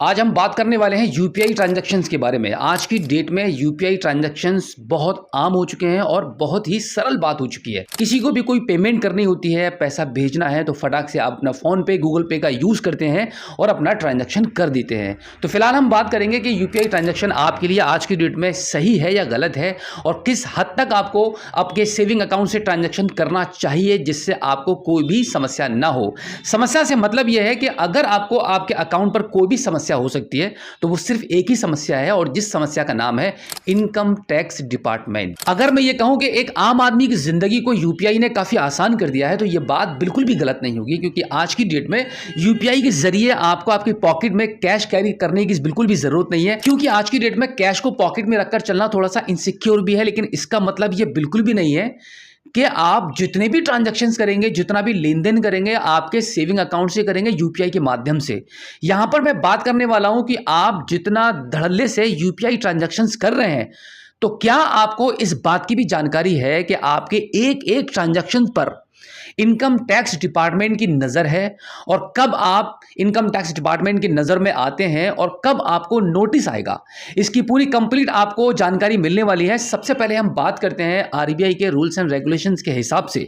आज हम बात करने वाले हैं यूपीआई ट्रांजैक्शंस के बारे में। आज की डेट में यूपीआई ट्रांजैक्शंस बहुत आम हो चुके हैं और बहुत ही सरल बात हो चुकी है। किसी को भी कोई पेमेंट करनी होती है, पैसा भेजना है तो फटाक से आप अपना फोन पे, गूगल पे का यूज करते हैं और अपना ट्रांजैक्शन कर देते हैं। तो फिलहाल हम बात करेंगे कि यूपीआई ट्रांजैक्शन आपके लिए आज की डेट में सही है या गलत है और किस हद तक आपको आपके सेविंग अकाउंट से ट्रांजैक्शन करना चाहिए जिससे आपको कोई भी समस्या ना हो। समस्या से मतलब यह है कि अगर आपको आपके अकाउंट पर कोई भी समस्या हो सकती है तो वो सिर्फ एक ही समस्या है और जिस समस्या का नाम है इनकम टैक्स डिपार्टमेंट। अगर मैं ये कहूं कि एक आम आदमी की जिंदगी को यूपीआई ने काफी आसान कर दिया है तो ये बात बिल्कुल भी गलत नहीं होगी, क्योंकि आज की डेट में यूपीआई के जरिए आपको आपकी पॉकेट में कैश कैरी करने की बिल्कुल भी जरूरत नहीं है। क्योंकि आज की डेट में कैश को पॉकेट में रखकर चलना थोड़ा सा इनसिक्योर भी है, लेकिन इसका मतलब ये बिल्कुल भी नहीं है कि आप जितने भी ट्रांजैक्शंस करेंगे, जितना भी लेन देन करेंगे, आपके सेविंग अकाउंट से करेंगे यूपीआई के माध्यम से। यहां पर मैं बात करने वाला हूं कि आप जितना धड़ल्ले से यूपीआई ट्रांजैक्शंस कर रहे हैं, तो क्या आपको इस बात की भी जानकारी है कि आपके एक एक ट्रांजैक्शन पर इनकम टैक्स डिपार्टमेंट की नज़र है और कब आप इनकम टैक्स डिपार्टमेंट की नज़र में आते हैं और कब आपको नोटिस आएगा। इसकी पूरी कंप्लीट आपको जानकारी मिलने वाली है। सबसे पहले हम बात करते हैं आरबीआई के रूल्स एंड रेगुलेशंस के हिसाब से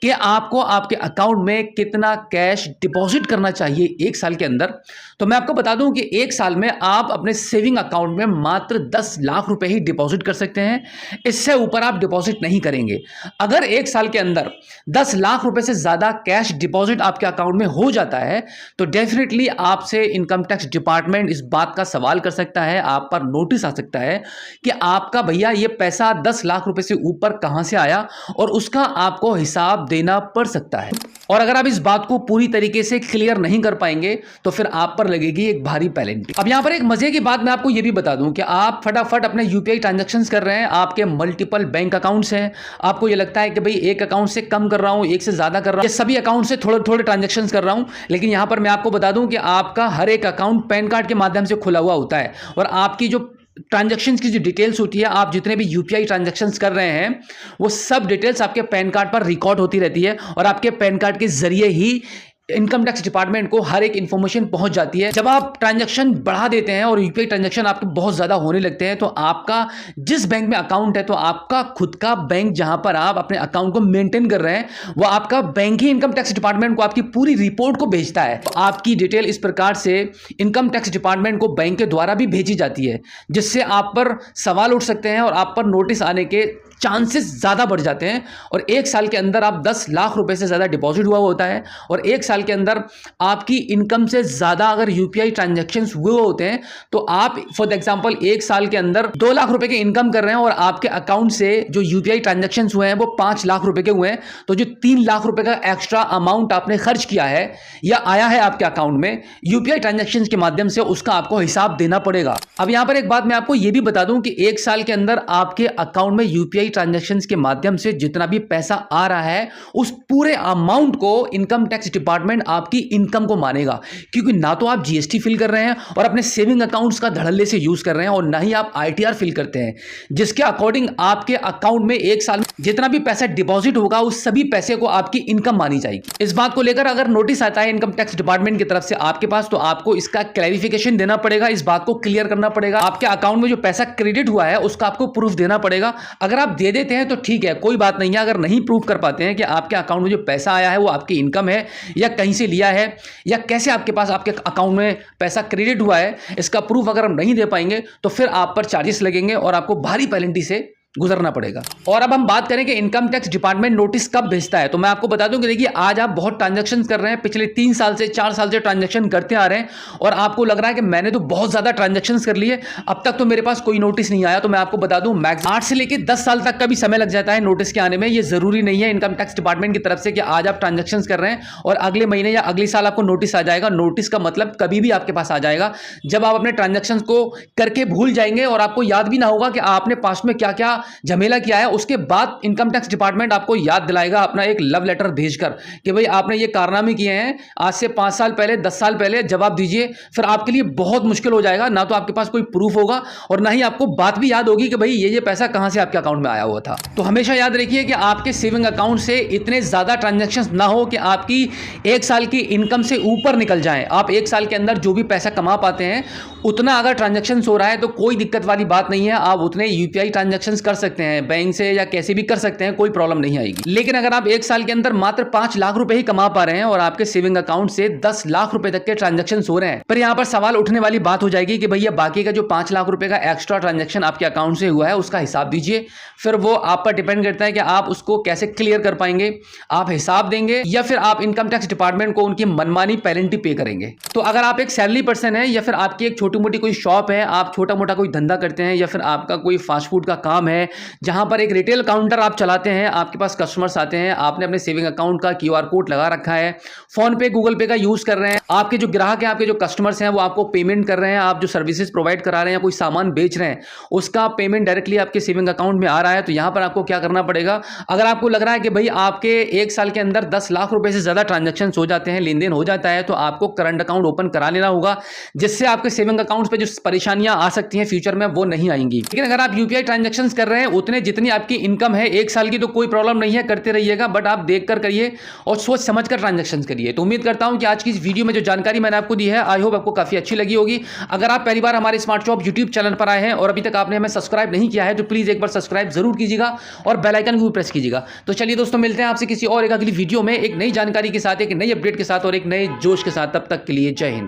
कि आपको आपके अकाउंट में कितना कैश डिपॉजिट करना चाहिए एक साल के अंदर। तो मैं आपको बता दूं कि एक साल में आप अपने सेविंग अकाउंट में मात्र 10 लाख रुपए ही डिपॉजिट कर सकते हैं, इससे ऊपर आप डिपॉजिट नहीं करेंगे। अगर एक साल के अंदर 10 लाख रुपए से ज्यादा कैश डिपॉजिट आपके अकाउंट में हो जाता है तो डेफिनेटली आपसे इनकम टैक्स डिपार्टमेंट इस बात का सवाल कर सकता है, आप पर नोटिस आ सकता है कि आपका भैया ये पैसा 10 लाख रुपए से ऊपर कहां से आया, और उसका आपको हिसाब देना पड़ सकता है। और अगर आप इस बात को पूरी तरीके से क्लियर नहीं कर पाएंगे तो फिर आप पर लगेगी एक भारी पेनल्टी। अब यहां पर एक मजे की बात मैं आपको यह भी बता दूं कि आप फटाफट अपने यूपीआई ट्रांजैक्शंस कर रहे हैं, आपके मल्टीपल बैंक अकाउंट्स हैं, आपको यह लगता है कि भाई एक अकाउंट से कम कर रहा हूं, एक से ज्यादा कर रहा हूं, सभी अकाउंट से थोड़े थोड़े ट्रांजैक्शंस कर रहा हूं। लेकिन यहां पर मैं आपको बता दूं कि आपका हर एक अकाउंट पैन कार्ड के माध्यम से खुला हुआ होता है और आपकी जो ट्रांजैक्शंस की जो डिटेल्स होती है, आप जितने भी यूपीआई ट्रांजैक्शंस कर रहे हैं वो सब डिटेल्स आपके पैन कार्ड पर रिकॉर्ड होती रहती है और आपके पैन कार्ड के जरिए ही इनकम टैक्स डिपार्टमेंट को हर एक इंफॉर्मेशन पहुंच जाती है। जब आप ट्रांजैक्शन बढ़ा देते हैं और यूपीआई ट्रांजैक्शन आपके बहुत ज्यादा होने लगते हैं तो आपका जिस बैंक में अकाउंट है, तो आपका खुद का बैंक जहां पर आप अपने अकाउंट को मेंटेन कर रहे हैं, वो आपका बैंक ही इनकम टैक्स डिपार्टमेंट को आपकी पूरी रिपोर्ट को भेजता है। तो आपकी डिटेल इस प्रकार से इनकम टैक्स डिपार्टमेंट को बैंक के द्वारा भी भेजी जाती है, जिससे आप पर सवाल उठ सकते हैं और आप पर नोटिस आने के चांसेस ज्यादा बढ़ जाते हैं। और एक साल के अंदर आप 10 लाख रुपए से ज्यादा डिपॉजिट हुआ होता है और एक साल के अंदर आपकी इनकम से ज्यादा अगर यूपीआई ट्रांजैक्शंस हुए होते हैं तो आप फॉर एग्जांपल एक साल के अंदर 2 लाख रुपए के इनकम कर रहे हैं और आपके अकाउंट से जो यूपीआई ट्रांजैक्शंस हुए हैं वो 5 लाख रुपए के हुए हैं, तो जो 3 लाख रुपए का एक्स्ट्रा अमाउंट आपने खर्च किया है या आया है आपके अकाउंट में यूपीआई ट्रांजैक्शंस के माध्यम से, उसका आपको हिसाब देना पड़ेगा। अब यहां पर एक बात मैं आपको यह भी बता दूं कि एक साल के अंदर आपके अकाउंट में यूपीआई ट्रांजैक्शंस के माध्यम से जितना भी पैसा आ रहा है उस पूरे अमाउंट को इनकम टैक्स डिपार्टमेंट आपकी इनकम को मानेगा, क्योंकि ना तो आप जीएसटी फिल कर रहे हैं और अपने सेविंग अकाउंट्स का धड़ल्ले से यूज कर रहे हैं और ना ही आप आईटीआर फिल करते हैं, जिसके अकॉर्डिंग आपके अकाउंट में एक साल में जितना भी पैसा डिपॉजिट होगा उस सभी पैसे को आपकी इनकम मानी जाएगी। इस बात को लेकर अगर नोटिस आता है इनकम टैक्स डिपार्टमेंट की तरफ से आपके पास, तो आपको इसका क्लैरिफिकेशन देना पड़ेगा, इस बात को क्लियर करना पड़ेगा। आपके अकाउंट में जो पैसा क्रेडिट हुआ है उसका आपको प्रूफ देना पड़ेगा। अगर आप दे देते हैं तो ठीक है, कोई बात नहीं है। अगर नहीं प्रूफ कर पाते हैं कि आपके अकाउंट में जो पैसा आया है वो आपकी इनकम है या कहीं से लिया है या कैसे आपके पास आपके अकाउंट में पैसा क्रेडिट हुआ है, इसका प्रूफ अगर हम नहीं दे पाएंगे तो फिर आप पर चार्जेस लगेंगे और आपको भारी पेनल्टी से गुजरना पड़ेगा। और अब हम बात करें कि इनकम टैक्स डिपार्टमेंट नोटिस कब भेजता है, तो मैं आपको बता दूं कि देखिए आज आप बहुत ट्रांजैक्शंस कर रहे हैं, पिछले 3 साल से 4 साल से ट्रांजैक्शन करते आ रहे हैं और आपको लग रहा है कि मैंने तो बहुत ज्यादा ट्रांजैक्शंस कर लिए, अब तक तो मेरे पास कोई नोटिस नहीं आया। तो मैं आपको बता दूं मैक्स 8 से लेकर 10 साल तक का भी समय लग जाता है नोटिस के आने में। ये जरूरी नहीं है इनकम टैक्स डिपार्टमेंट की तरफ से कि आज आप ट्रांजैक्शंस कर रहे हैं और अगले महीने या अगले साल आपको नोटिस आ जाएगा। नोटिस का मतलब कभी भी आपके पास आ जाएगा जब आप अपने ट्रांजैक्शंस को करके भूल जाएंगे और आपको याद भी ना होगा कि आपने पास्ट में क्या क्या झमेला किया है, उसके बाद इनकम टैक्स डिपार्टमेंट आपको याद दिलाएगा अपना एक लव लेटर भेजकर कि भाई आपने ये कारनामे किए हैं आज से 5 साल पहले, 10 साल पहले, जवाब दीजिए। फिर आपके लिए बहुत मुश्किल हो जाएगा, ना तो आपके पास कोई प्रूफ होगा और ना ही आपको बात भी याद होगी कि भाई ये पैसा कहां से आपके अकाउंट में आया हुआ था। तो हमेशा याद रखिए कि आपके सेविंग अकाउंट से इतने ज्यादा ट्रांजैक्शंस ना हो कि आपकी 1 साल की इनकम से ऊपर निकल जाएं। आप 1 साल के अंदर जो भी पैसा कमा पाते हैं उतना अगर ट्रांजैक्शन हो रहा है तो कोई दिक्कत वाली बात नहीं है, आप उतने यूपीआई ट्रांजैक्शंस कर सकते हैं बैंक से या कैसे भी कर सकते हैं, कोई प्रॉब्लम नहीं आएगी। लेकिन अगर आप 1 साल के अंदर मात्र 5 लाख रुपए ही कमा पा रहे हैं और आपके सेविंग अकाउंट से 10 लाख रुपए तक के ट्रांजैक्शन हो रहे हैं, पर यहां पर सवाल उठने वाली बात हो जाएगी कि भैया बाकी का जो 5 लाख रुपए का एक्स्ट्रा ट्रांजैक्शन आपके अकाउंट से हुआ है उसका हिसाब दीजिए। फिर वो आप पर डिपेंड करता है कि आप उसको कैसे क्लियर कर पाएंगे, आप हिसाब देंगे या फिर आप इनकम टैक्स डिपार्टमेंट को उनकी मनमानी पेनल्टी पे करेंगे। तो अगर आप एक सैलरी पर्सन है या फिर आपकी एक छोटी मोटी कोई शॉप है, आप छोटा मोटा कोई धंधा करते हैं या फिर आपका कोई फास्ट फूड का काम है जहां पर एक रिटेल काउंटर आप चलाते हैं, आपके पास कस्टमर्स आते हैं, आपने अपने सेविंग अकाउंट का क्यूआर कोड लगा रखा है, फोन पे गूगल पे का यूज कर रहे हैं, आपके जो ग्राहक हैं, आपके जो कस्टमर्स हैं वो आपको पेमेंट कर रहे हैं, आप जो सर्विसेज प्रोवाइड करा रहे हैं, कोई सामान बेच रहे हैं, उसका पेमेंट डायरेक्टली आपके सेविंग अकाउंट में आ रहा है। तो यहां पर आपको क्या करना पड़ेगा, अगर आपको लग रहा है कि भाई आपके 1 साल के अंदर 10 लाख रुपए से ज्यादा ट्रांजैक्शन हो जाते हैं, लेन देन हो जाता है, तो आपको करंट अकाउंट ओपन करा लेना होगा, जिससे आपके सेविंग अकाउंट पे जो परेशानियां आ सकती हैं फ्यूचर में वो नहीं आएंगी। लेकिन अगर आप यूपीआई ट्रांजैक्शंस कर रहे हैं उतने जितनी आपकी इनकम है 1 साल की, तो कोई प्रॉब्लम नहीं है, करते रहिएगा, बट आप देख कर करिए और सोच समझ कर ट्रांजैक्शंस करिए। तो उम्मीद करता हूं कि आज की इस वीडियो में जो जानकारी मैंने आपको दी है, आई होप आपको काफी अच्छी लगी होगी। अगर आप पहली बार हमारे स्मार्ट शॉप यूट्यूब चैनल पर आए हैं और अभी तक आपने हमें सब्सक्राइब नहीं किया है तो प्लीज एक बार सब्सक्राइब जरूर कीजिएगा और बेल आइकन को भी प्रेस कीजिएगा। तो चलिए दोस्तों, मिलते हैं आपसे किसी और एक अगली वीडियो में एक नई जानकारी के साथ, एक नई अपडेट के साथ और एक नए जोश के साथ। तब तक के लिए जय हिंद।